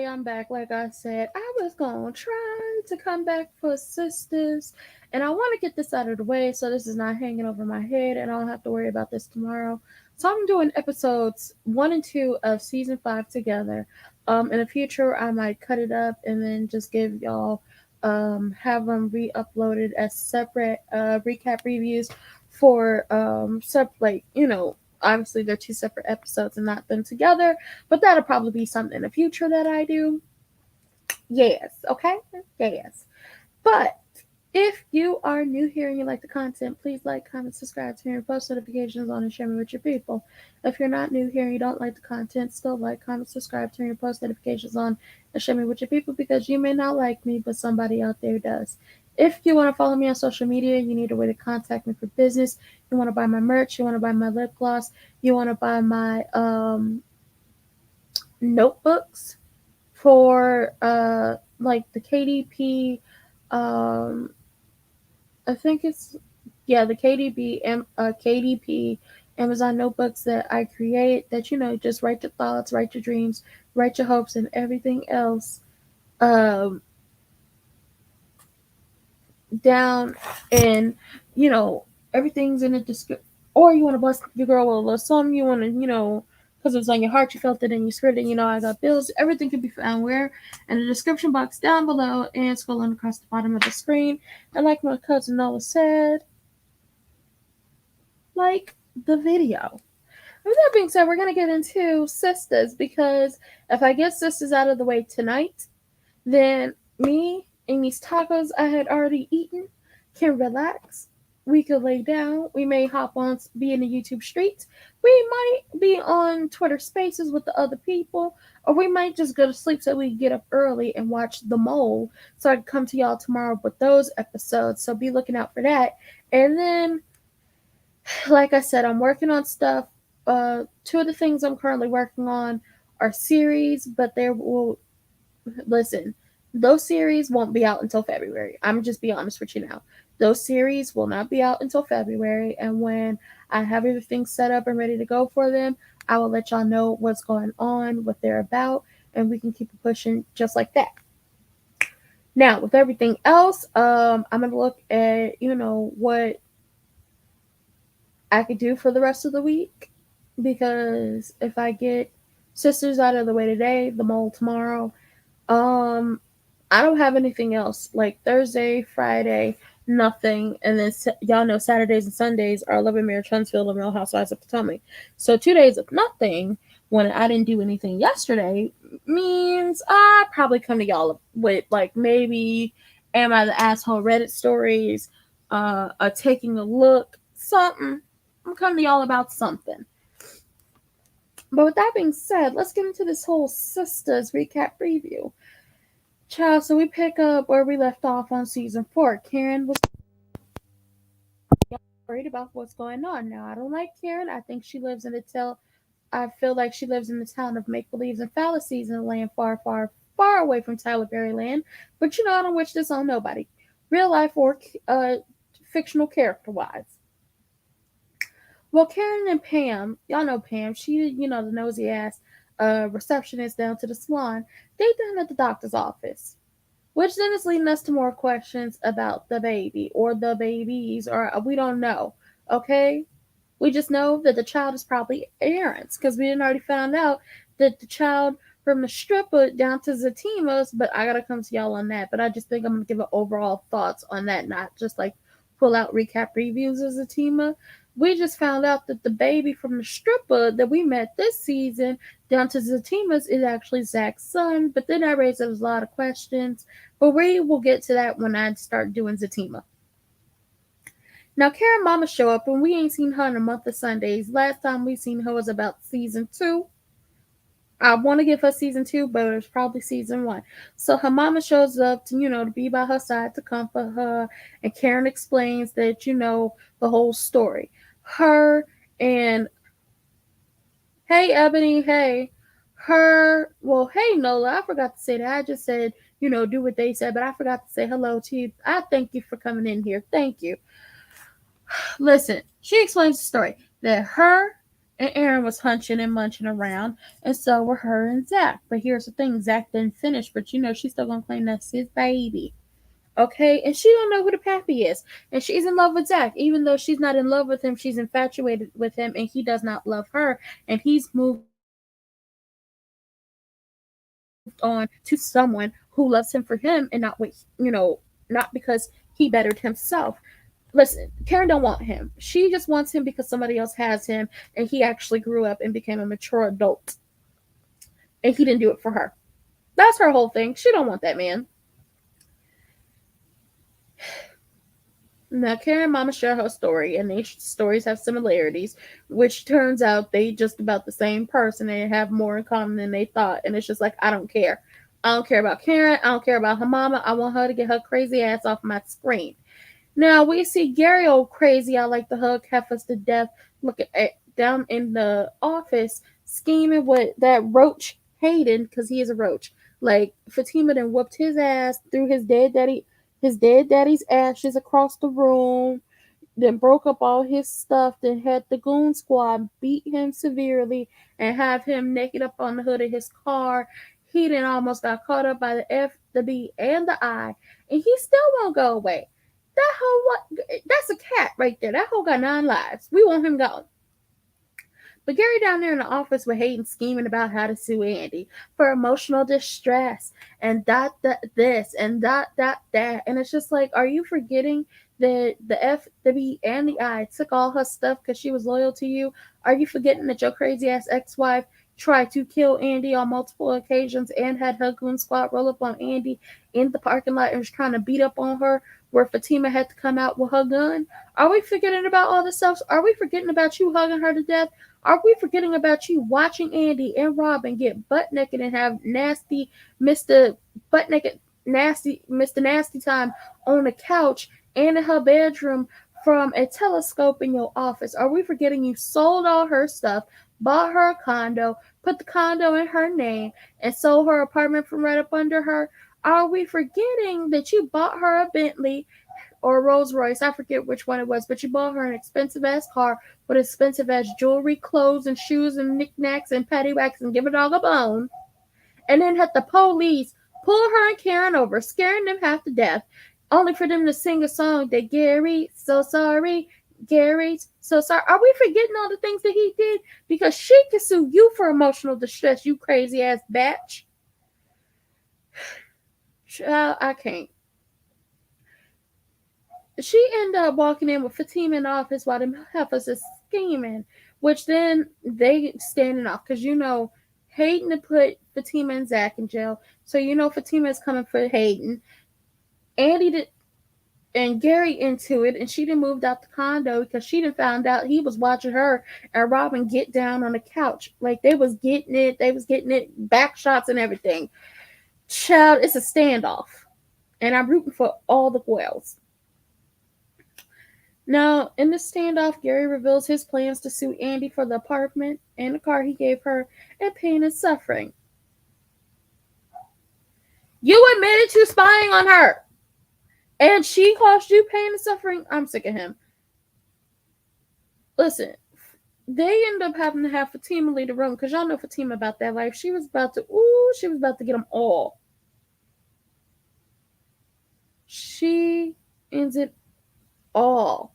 I'm back. Like I said, I was gonna try to come back for SISTAS, and I want to get this out of the way so this is not hanging over my head, and I don't have to worry about this tomorrow. So I'm doing episodes 1 and 2 of season 5 together. In the future, I might cut it up and then just give y'all have them re-uploaded as separate recap reviews for like obviously they're two separate episodes and not them together, but that'll probably be something in the future that I do. Yes, okay? Yes. But if you are new here and you like the content, please like, comment, subscribe, turn your post notifications on, and share me with your people. If you're not new here and you don't like the content, still like, comment, subscribe, turn your post notifications on, and share me with your people because you may not like me, but somebody out there does. If you want to follow me on social media, you need a way to contact me for business. You want to buy my merch, you want to buy my lip gloss, you want to buy my notebooks for like the KDP um I think it's the KDP Amazon notebooks that I create that just write your thoughts, write your dreams, write your hopes and everything else um down, and everything's in a description. Or you want to bless your girl with a little something, you want to because it was on your heart, you felt it in your spirit, and I got bills. Everything can be found where in the description box down below and scrolling across the bottom of the screen. And like my cousin Noah said, like the video. With that being said, we're gonna get into SISTAS, because if I get SISTAS out of the way tonight, then me and these tacos I had already eaten can relax. We could lay down. We may hop on, be in the YouTube streets. We might be on Twitter Spaces with the other people, or we might just go to sleep so we can get up early and watch The Mole, so I can come to y'all tomorrow with those episodes. So be looking out for that. And then, like I said, I'm working on stuff. Two of the things I'm currently working on are series, but there will listen, those series won't be out until February. I'm just be honest with you now. Those series will not be out until February, and when I have everything set up and ready to go for them, I will let y'all know what's going on, what they're about, and we can keep it pushing just like that. Now, with everything else, I'm gonna look at what I could do for the rest of the week, because if I get SISTAS out of the way today, The Mole tomorrow, um, I don't have anything else. Like Thursday, Friday, nothing. And then y'all know Saturdays and Sundays are Love and Mayor Trunsfield and Real Housewives of Potomac. So 2 days of nothing when I didn't do anything yesterday means I probably come to y'all with like maybe Am I the Asshole Reddit stories, taking a look, something. I'm coming to y'all about something. But with that being said, let's get into this whole SISTAS recap preview. Child, so we pick up where we left off on season 4. Karen was worried about what's going on. Now, I don't like Karen. I think she lives in a I feel like she lives in the town of make believes and fallacies in a land far, far, far away from Tyler Perry land. But I don't wish this on nobody, real life or fictional character wise. Well, Karen and Pam, y'all know Pam. She, the nosy ass receptionist down to the salon. They down at the doctor's office. Which then is leading us to more questions about the baby or the babies, or we don't know. Okay? We just know that the child is probably Aaron's, because we didn't already found out that the child from the stripper down to Zatima's, but I gotta come to y'all on that. But I just think I'm gonna give an overall thoughts on that, not just like pull out recap reviews of Zatima. We just found out that the baby from the stripper that we met this season down to Zatima's is actually Zach's son, but then that raises a lot of questions. But we will get to that when I start doing Zatima. Now, Karen Mama show up, and we ain't seen her in a month of Sundays. Last time we seen her was about season 2. I want to give her season 2, but it was probably season 1. So her mama shows up to, to be by her side, to comfort her, and Karen explains that, the whole story. Her and, hey, Ebony, hey. Hey, Nola, I forgot to say that. I just said, do what they said, but I forgot to say hello to you. I thank you for coming in here. Thank you. Listen, she explains the story that her And Aaron was hunching and munching around, and so were her and Zach. But here's the thing: Zach didn't finish, but she's still gonna claim that's his baby. Okay, and she don't know who the pappy is, and she's in love with Zach, even though she's not in love with him. She's infatuated with him, and he does not love her, and he's moved on to someone who loves him for him, and not not because he bettered himself. Listen, Karen don't want him. She just wants him because somebody else has him, and he actually grew up and became a mature adult, and he didn't do it for her. That's her whole thing. She don't want that man. Now, Karen and Mama share her story, and these stories have similarities, which turns out they just about the same person. They have more in common than they thought, and it's just like, I don't care. I don't care about Karen. I don't care about her mama. I want her to get her crazy ass off my screen. Now we see Gary old crazy. I like to hug heifers to death. Look at down in the office scheming with that roach Hayden because he is a roach. Like Fatima then whooped his ass threw his dead daddy's ashes across the room. Then broke up all his stuff. Then had the goon squad beat him severely and have him naked up on the hood of his car. He then almost got caught up by the F, the B, and the I, and he still won't go away. That hoe, that's a cat right there. That hoe got 9 lives. We want him gone. But Gary down there in the office with Hayden scheming about how to sue Andy for emotional distress and that this and that. And it's just like, are you forgetting that the F, the B, and the I took all her stuff because she was loyal to you? Are you forgetting that your crazy ass ex-wife tried to kill Andy on multiple occasions and had her goon squad roll up on Andy in the parking lot and was trying to beat up on her where Fatima had to come out with her gun? Are we forgetting about all this stuff? Are we forgetting about you hugging her to death? Are we forgetting about you watching Andy and Robin get butt naked and have nasty Mr. Butt Naked Nasty Mr. Nasty time on the couch and in her bedroom from a telescope in your office? Are we forgetting you sold all her stuff, bought her a condo, put the condo in her name, and sold her apartment from right up under her? Are we forgetting that you bought her a Bentley or a Rolls Royce? I forget which one it was, but you bought her an expensive ass car with expensive ass jewelry, clothes, and shoes, and knickknacks, and paddywhacks, and give a dog a bone. And then had the police pull her and Karen over, scaring them half to death, only for them to sing a song that Gary, so sorry, Gary's so sorry. Are we forgetting all the things that he did? Because she can sue you for emotional distress, you crazy ass batch. Child, I can't. She ended up walking in with Fatima in the office while the heifers is scheming, which then they standing off because Hayden to put Fatima and Zach in jail, so Fatima is coming for Hayden. Andy did, and Gary into it, and she done moved out the condo because she done found out he was watching her and Robin get down on the couch like they was getting it, back shots and everything. Child, it's a standoff, and I'm rooting for all the Wells. Now, in the standoff, Gary reveals his plans to sue Andy for the apartment and the car he gave her and pain and suffering. You admitted to spying on her, and she caused you pain and suffering. I'm sick of him. Listen, they end up having to have Fatima leave the room because y'all know Fatima about that life. She was about to get them all. She ends it all.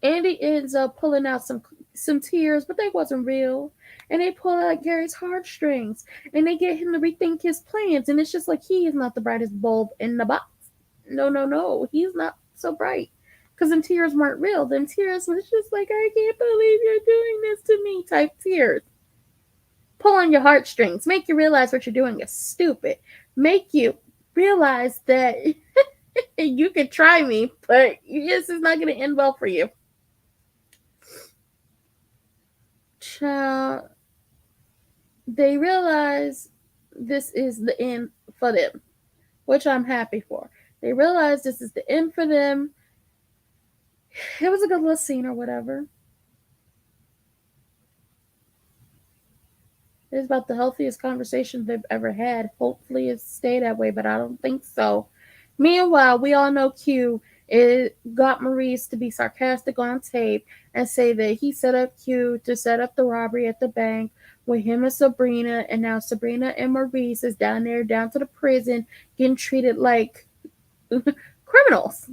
Andy ends up pulling out some tears, but they wasn't real. And they pull out Gary's heartstrings, and they get him to rethink his plans. And it's just like he is not the brightest bulb in the box. No, no, no, he's not so bright. Because them tears weren't real. Them tears was just like, I can't believe you're doing this to me type tears. Pull on your heartstrings. Make you realize what you're doing is stupid. Make you realize that you can try me, but this is not going to end well for you. Child, they realize this is the end for them, which I'm happy for. They realize this is the end for them. It was a good little scene or whatever. It was about the healthiest conversation they've ever had. Hopefully it stay that way, but I don't think so. Meanwhile, we all know Q It got Maurice to be sarcastic on tape and say that he set up Q to set up the robbery at the bank with him and Sabrina, and now Sabrina and Maurice is down there, down to the prison, getting treated like criminals.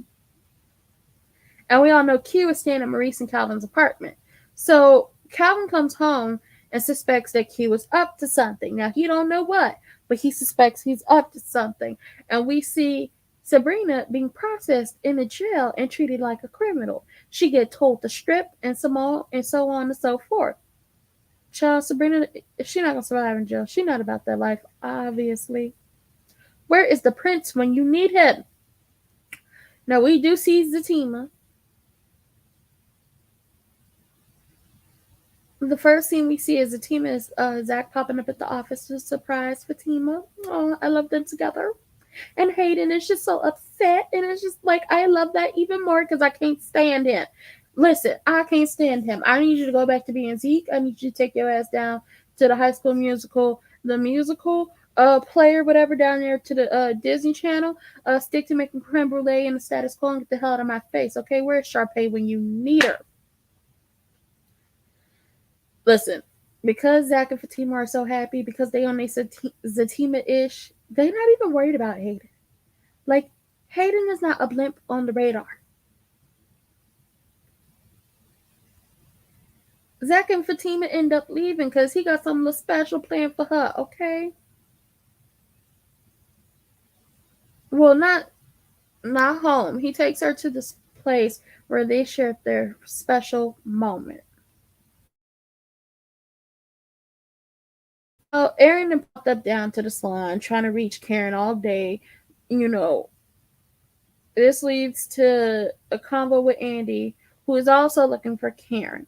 And we all know Q is staying at Maurice and Calvin's apartment. So Calvin comes home and suspects that Q is up to something. Now he don't know what, but he suspects he's up to something. And we see Sabrina being processed in a jail and treated like a criminal. She get told to strip and so on and so forth. Child, Sabrina, she's not gonna survive in jail. She's not about that life, obviously. Where is the prince when you need him? Now we do see Zatima. The first scene we see is Zatima is Zach popping up at the office to surprise Fatima. Oh, I love them together. And Hayden is just so upset, and it's just like I love that even more because I can't stand him. Listen, I can't stand him. I need you to go back to being Zeke. I need you to take your ass down to the High School Musical, the musical, play or whatever down there to the Disney Channel. Stick to making creme brulee and the status quo and get the hell out of my face. Okay, where's Sharpay when you need her? Listen, because Zach and Fatima are so happy because they on their Zatima-ish, they're not even worried about Hayden. Like, Hayden is not a blimp on the radar. Zach and Fatima end up leaving because he got something special planned for her, okay? Well, not home. He takes her to this place where they share their special moment. Oh, Aaron popped up down to the salon trying to reach Karen all day. You know, this leads to a convo with Andy, who is also looking for Karen.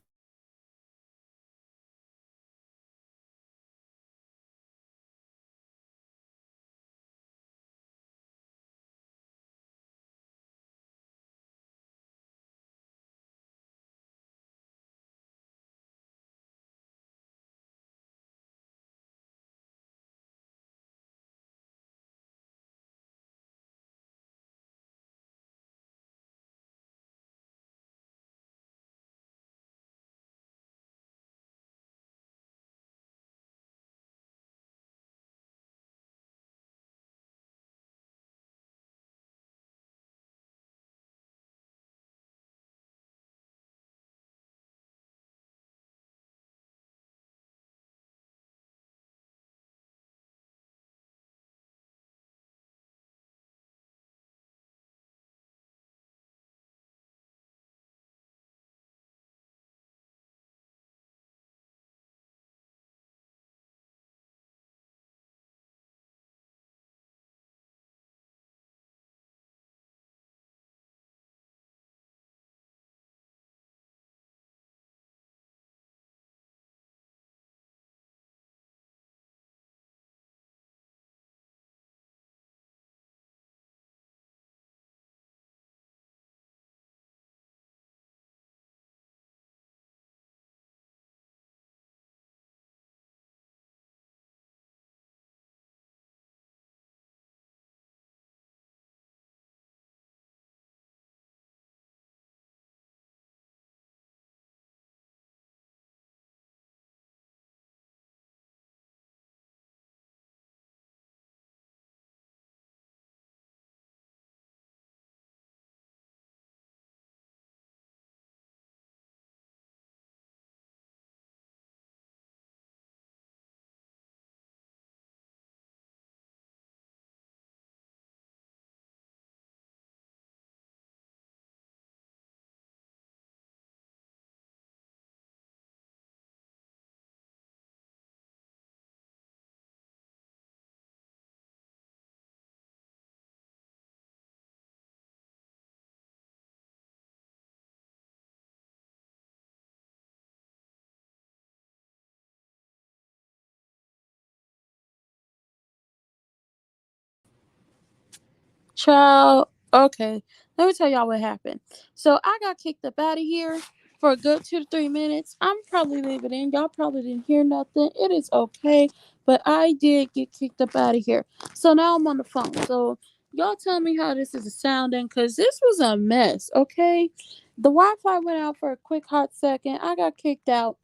Child, okay. Let me tell y'all what happened. So I got kicked up out of here for a good 2 to 3 minutes. I'm probably leaving in. Y'all probably didn't hear nothing. It is okay. But I did get kicked up out of here. So now I'm on the phone. So y'all tell me how this is sounding, because this was a mess, okay? The Wi-Fi went out for a quick hot second. I got kicked out.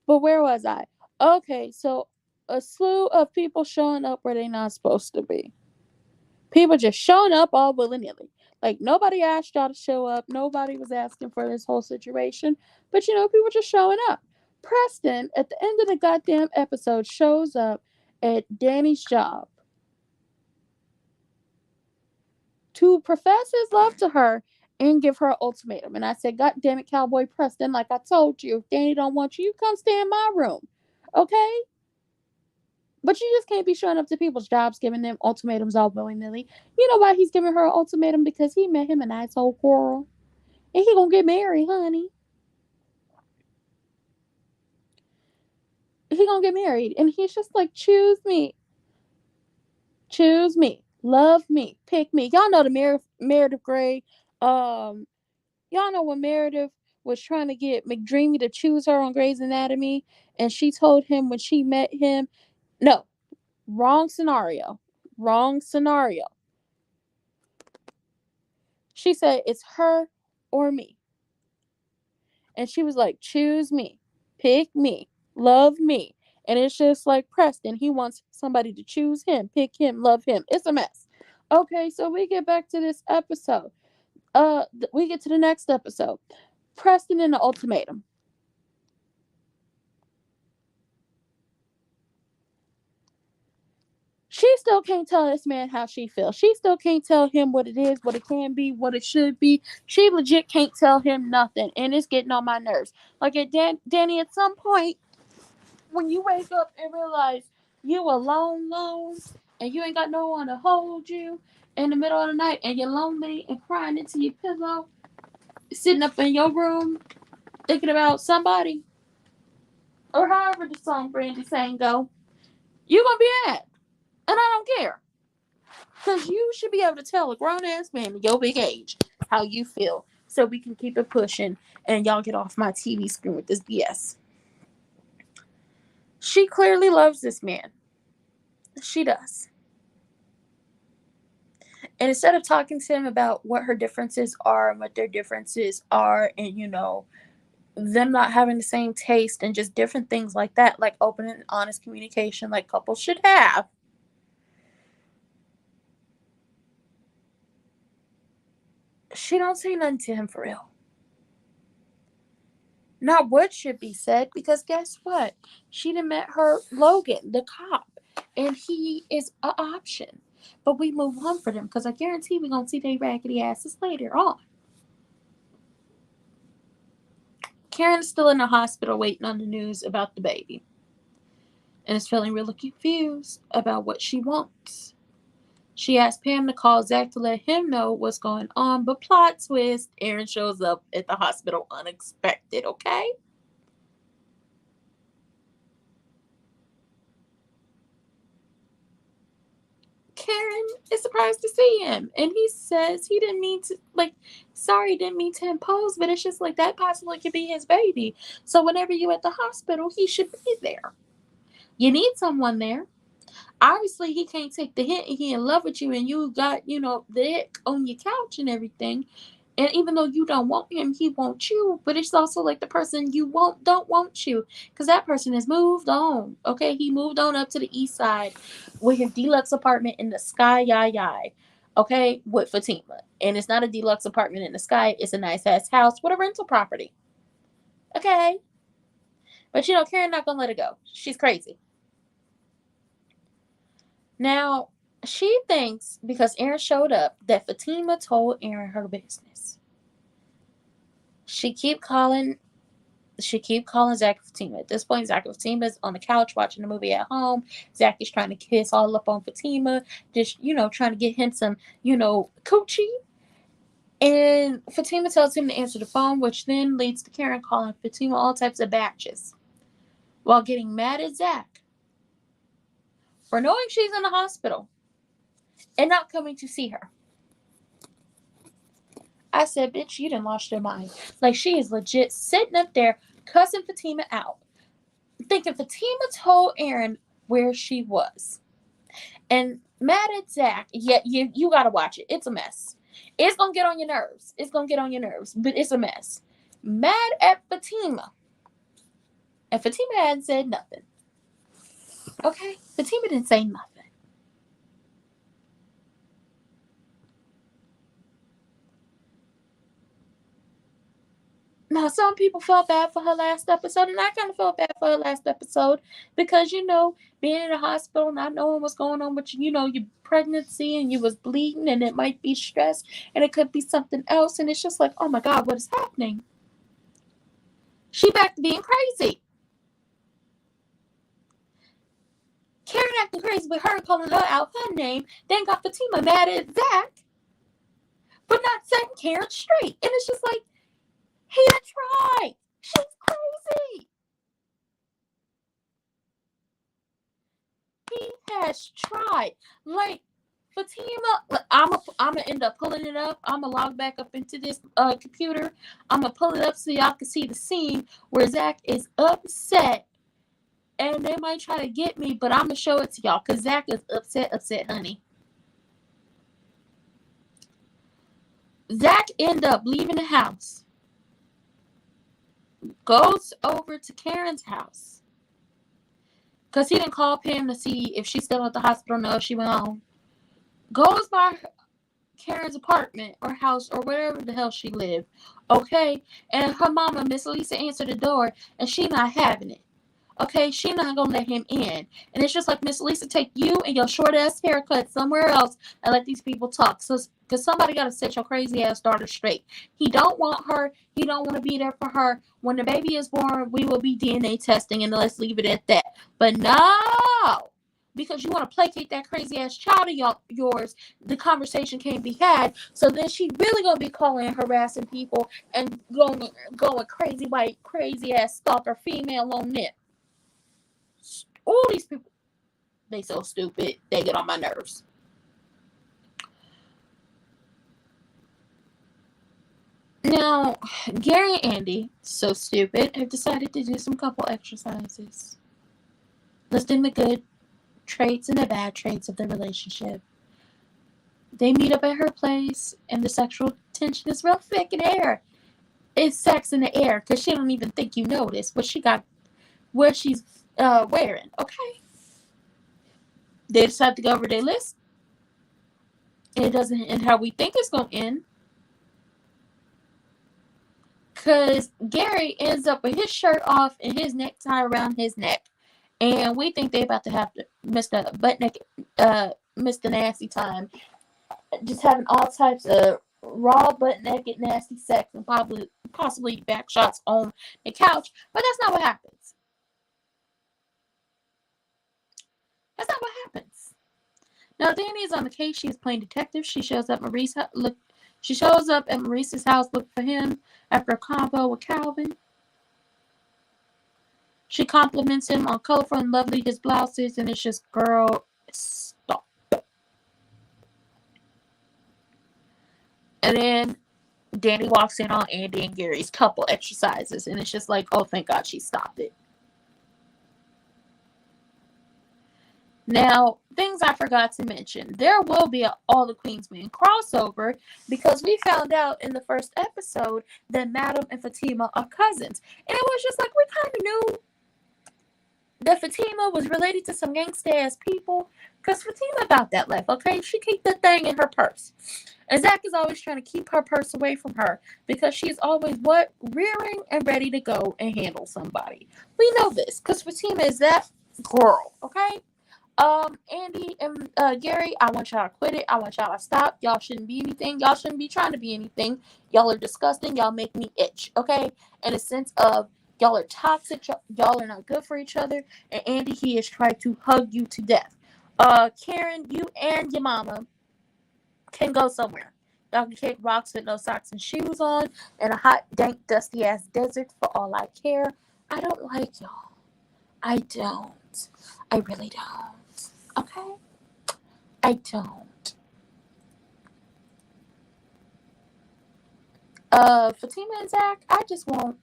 But where was I? Okay, so a slew of people showing up where they not supposed to be. People just showing up all willy-nilly. Like, nobody asked y'all to show up. Nobody was asking for this whole situation. But, people just showing up. Preston, at the end of the goddamn episode, shows up at Danny's job to profess his love to her and give her an ultimatum. And I said, God damn it, Cowboy Preston, like I told you, if Danny don't want you, you come stay in my room. Okay? But you just can't be showing up to people's jobs, giving them ultimatums all willy-nilly. You know why he's giving her an ultimatum? Because he met him a nice old girl. And he gonna get married, honey. He gonna get married. And he's just like, choose me. Choose me. Love me. Pick me. Y'all know the Meredith Grey. Y'all know when Meredith was trying to get McDreamy to choose her on Grey's Anatomy. And she told him when she met him, no, wrong scenario. Wrong scenario. She said, it's her or me. And she was like, choose me. Pick me. Love me. And it's just like Preston. He wants somebody to choose him, pick him, love him. It's a mess. Okay, so we get back to this episode. We get to the next episode. Preston and the ultimatum. She still can't tell this man how she feels. She still can't tell him what it is, what it can be, what it should be. She legit can't tell him nothing. And it's getting on my nerves. Like, Danny, at some point, when you wake up and realize you alone, and you ain't got no one to hold you in the middle of the night, and you're lonely and crying into your pillow, sitting up in your room, thinking about somebody, or however the song Brandy sang go, you gonna be mad. And I don't care. Because you should be able to tell a grown-ass man at your big age how you feel, so we can keep it pushing, and y'all get off my TV screen with this BS. She clearly loves this man. She does. And instead of talking to him about what her differences are and what their differences are, and, them not having the same taste and just different things like that, like open and honest communication like couples should have, she don't say nothing to him for real. Not what should be said, because guess what? She done met her Logan, the cop, and he is an option. But we move on for them, because I guarantee we're going to see their raggedy asses later on. Karen's still in the hospital waiting on the news about the baby, and is feeling really confused about what she wants. She asked Pam to call Zach to let him know what's going on, but plot twist, Aaron shows up at the hospital unexpected, okay? Karen is surprised to see him, and he says he didn't mean to, didn't mean to impose, but it's just like that possibly could be his baby. So whenever you're at the hospital, he should be there. You need someone there. Obviously, he can't take the hint, and he in love with you, and you got, the ick on your couch and everything. And even though you don't want him, he wants you. But it's also like the person you don't want you. Because that person has moved on. Okay? He moved on up to the east side with his deluxe apartment in the sky, yai. Okay? With Fatima. And it's not a deluxe apartment in the sky. It's a nice-ass house with a rental property. Okay? But, Karen not going to let it go. She's crazy. Now, she thinks because Aaron showed up that Fatima told Aaron her business. She keep calling Zach and Fatima. At this point, Zach and Fatima is on the couch watching the movie at home. Zach is trying to kiss all up on Fatima, just, trying to get him some, coochie. And Fatima tells him to answer the phone, which then leads to Karen calling Fatima all types of batches while getting mad at Zach for knowing she's in the hospital and not coming to see her. I said, bitch, you done lost your mind. Like, she is legit sitting up there cussing Fatima out, thinking Fatima told Aaron where she was. And Mad at Zach. Yeah, you gotta watch it. It's a mess. It's gonna get on your nerves. It's gonna get on your nerves, but it's a mess. Mad at Fatima. And Fatima hadn't said nothing. Okay? Fatima didn't say nothing. Now, some people felt bad for her last episode, and I kind of felt bad for her last episode because, being in the hospital, not knowing what's going on with your pregnancy, and you was bleeding, and it might be stress, and it could be something else, and it's just like, oh my God, what is happening? She back to being crazy. Karen acting crazy with her, calling her out her name, then got Fatima mad at Zach for not setting Karen straight. And it's just like, he tried. She's crazy. He has tried. Like, Fatima, I'm gonna end up pulling it up. I'm gonna log back up into this computer. I'm gonna pull it up so y'all can see the scene where Zach is upset. And they might try to get me, but I'm gonna show it to y'all because Zach is upset, honey. Zach end up leaving the house. Goes over to Karen's house. Because he didn't call Pam to see if she's still at the hospital. No, she went home. Goes by Karen's apartment or house or wherever the hell she lived. Okay? And her mama, Miss Lisa, answered the door and she not having it. Okay? She not gonna let him in. And it's just like, Miss Lisa, take you and your short ass haircut somewhere else and let these people talk. So, because somebody got to set your crazy ass daughter straight. He don't want her. He don't want to be there for her. When the baby is born, we will be DNA testing and let's leave it at that. But no! Because you want to placate that crazy ass child of yours, the conversation can't be had. So then she really gonna be calling and harassing people and going crazy white, crazy ass stalker female on it. All these people, they so stupid. They get on my nerves. Now, Gary and Andy, so stupid, have decided to do some couple exercises. Listing the good traits and the bad traits of their relationship. They meet up at her place, and the sexual tension is real thick in the air. It's sex in the air, because she don't even think you notice what she's wearing, okay? They decide to go over their list. And it doesn't end how we think it's going to end. Because Gary ends up with his shirt off and his necktie around his neck. And we think they about to have to Mr. Butt Naked, Mr. Nasty time. Just having all types of raw, butt naked, nasty sex and possibly back shots on the couch. But that's not what happens. That's not what happens. Now, Danny is on the case. She is playing detective. She shows up at Maurice's house looking for him after a convo with Calvin. She compliments him on colorful and lovely his blouse is, and it's just, girl, stop. And then Danny walks in on Andy and Gary's couple exercises, and it's just like, oh, thank God she stopped it. Now, things I forgot to mention. There will be an All the Queensmen crossover because we found out in the first episode that Madam and Fatima are cousins. And it was just like, we kind of knew that Fatima was related to some gangsta-ass people because Fatima got that life, okay? She keep that thing in her purse. And Zach is always trying to keep her purse away from her because she's always, rearing and ready to go and handle somebody. We know this because Fatima is that girl, okay? Andy and Gary, I want y'all to quit it. I want y'all to stop. Y'all shouldn't be anything. Y'all shouldn't be trying to be anything. Y'all are disgusting. Y'all make me itch, okay? In a sense of y'all are toxic. Y'all are not good for each other. And Andy, he is trying to hug you to death. Karen, you and your mama can go somewhere. Y'all can kick rocks with no socks and shoes on in a hot, dank, dusty-ass desert for all I care. I don't like y'all. I don't. I really don't. Okay? I don't. Fatima and Zach, I just want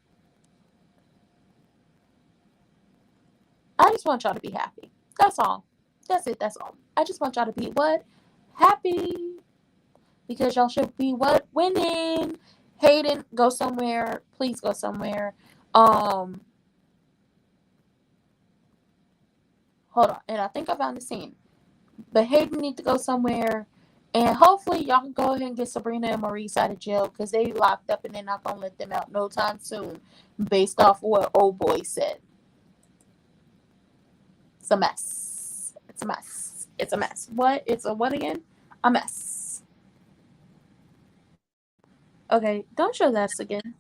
y'all to be happy. That's all. That's it. That's all. I just want y'all to be what? Happy. Because y'all should be what? Winning. Hayden, go somewhere. Please go somewhere. Hold on. And I think I found the scene. But Hayden need to go somewhere. And hopefully y'all can go ahead and get Sabrina and Maurice out of jail because they locked up and they're not gonna let them out no time soon, based off of what old boy said. It's a mess. It's a mess. It's a mess. What? It's a what again? A mess. Okay, don't show that again.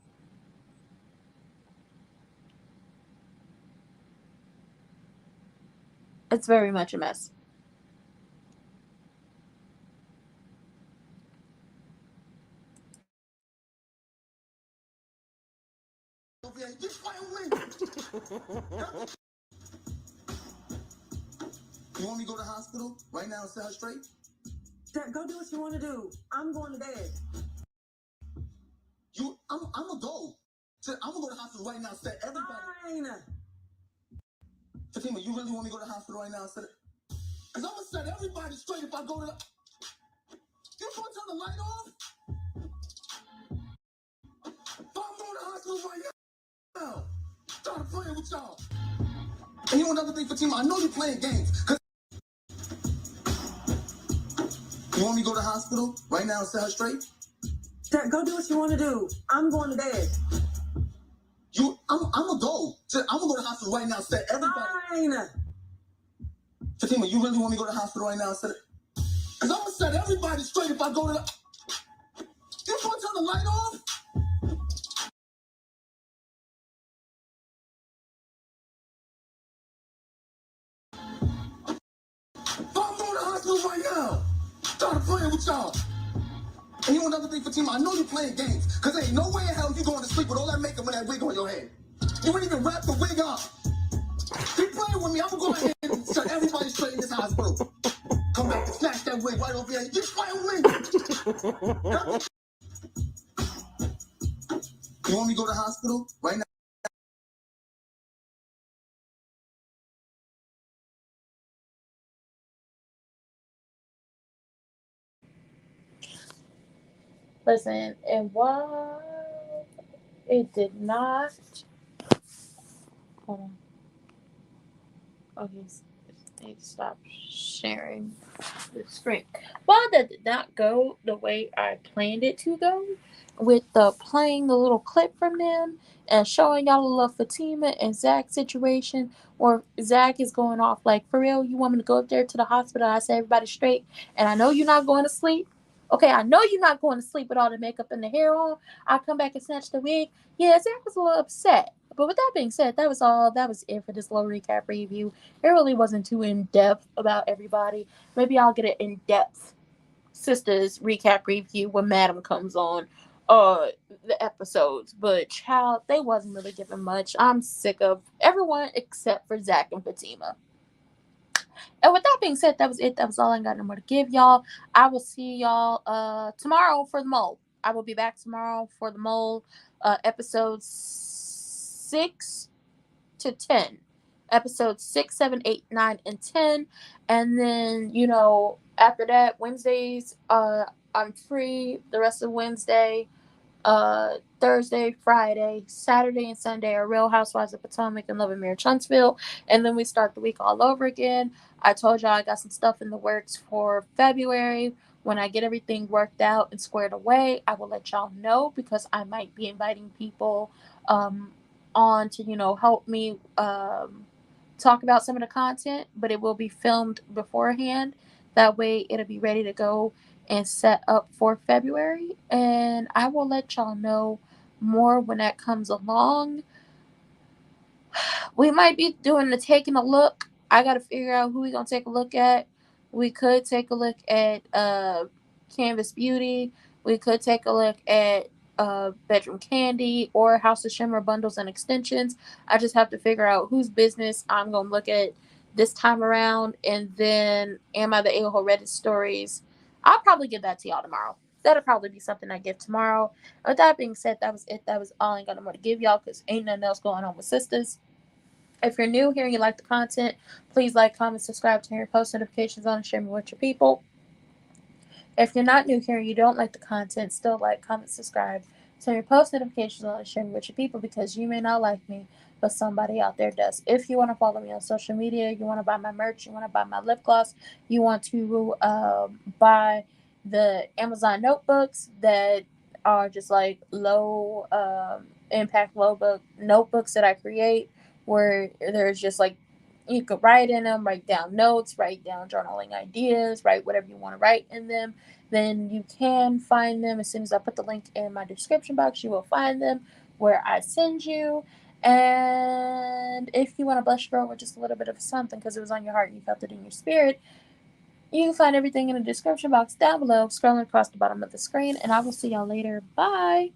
It's very much a mess. You want me to go to the hospital right now and set her straight? Dad, go do what you want to do. I'm going to bed. I'm gonna go. I'm gonna go to the hospital right now and set everybody. Fine. Zatima, you really want me to go to the hospital right now and set it? Cause I'm gonna set everybody straight if I go to the. You just want to turn the light off? I'm going to the hospital right now. Start playing with y'all. And you know another thing, Fatima, I know you're playing games. Cause you want me to go to the hospital right now and set her straight? Dad, go do what you want to do. I'm going to bed. I'm gonna go. I'm gonna go to the hospital right now and set everybody. Fine. Fatima, you really want me to go to the hospital right now and set it? Cause I'm gonna set everybody straight if I go to the. You just want to turn the light off? I'm going to the hospital right now. Start playing with y'all. And you know another thing, Fatima, I know you're playing games. Cause there ain't no way in hell you going to sleep with all that makeup and that wig on your head. You ain't even wrap the wig up. Keep playing with me. I'm gonna go ahead and set everybody straight in this hospital. Come back and snatch that wig right over here. You playing with me? You want me to go to the hospital right now? Listen, and while it did not. Hold on. Okay, need to stop sharing the screen. While that did not go the way I planned it to go, with the playing the little clip from them and showing y'all a little Fatima and Zach situation, where Zach is going off like, for real, you want me to go up there to the hospital? I said everybody straight, and I know you're not going to sleep. Okay, I know you're not going to sleep with all the makeup and the hair on. I come back and snatch the wig. Yeah, Zach was a little upset. But with that being said, that was all. That was it for this little recap review. It really wasn't too in depth about everybody. Maybe I'll get an in depth SISTAS recap review when Madam comes on the episodes. But child, they wasn't really giving much. I'm sick of everyone except for Zach and Fatima. And with that being said, that was it. That was all I got no more to give y'all. I will see y'all tomorrow for the mole. I will be back tomorrow for the mole episodes 6 to 10. Episodes 6, 7, 8, 9, and 10. And then, after that, Wednesdays, I'm free the rest of Wednesday. Thursday, Friday, Saturday, and Sunday are Real Housewives of Potomac and Love and Mayor Huntsville. And then we start the week all over again. I told y'all I got some stuff in the works for February. When I get everything worked out and squared away, I will let y'all know because I might be inviting people on to, help me talk about some of the content, but it will be filmed beforehand. That way it'll be ready to go and set up for February. And I will let y'all know more when that comes along. We might be doing the taking a look. I got to figure out who we going to take a look at. We could take a look at Canvas Beauty. We could take a look at Bedroom Candy or House of Shimmer bundles and extensions. I just have to figure out whose business I'm going to look at this time around. And then Am I the A-Hole Reddit stories? I'll probably give that to y'all tomorrow. That'll probably be something I give tomorrow. With that being said, that was it. That was all I got no more to give y'all because ain't nothing else going on with SISTAS. If you're new here and you like the content, please like, comment, subscribe, turn your post notifications on, and share me with your people. If you're not new here and you don't like the content, still like, comment, subscribe, turn your post notifications on, and share me with your people, because you may not like me, but somebody out there does. If you want to follow me on social media, you want to buy my merch, you want to buy my lip gloss, you want to buy the Amazon notebooks that are just like low impact notebooks that I create, where there's just like, you could write in them, write down notes, write down journaling ideas, write whatever you want to write in them. Then you can find them as soon as I put the link in my description box. You will find them where I send you. And if you want to bless your girl with just a little bit of something because it was on your heart and you felt it in your spirit, you can find everything in the description box down below, scrolling across the bottom of the screen. And I will see y'all later. Bye.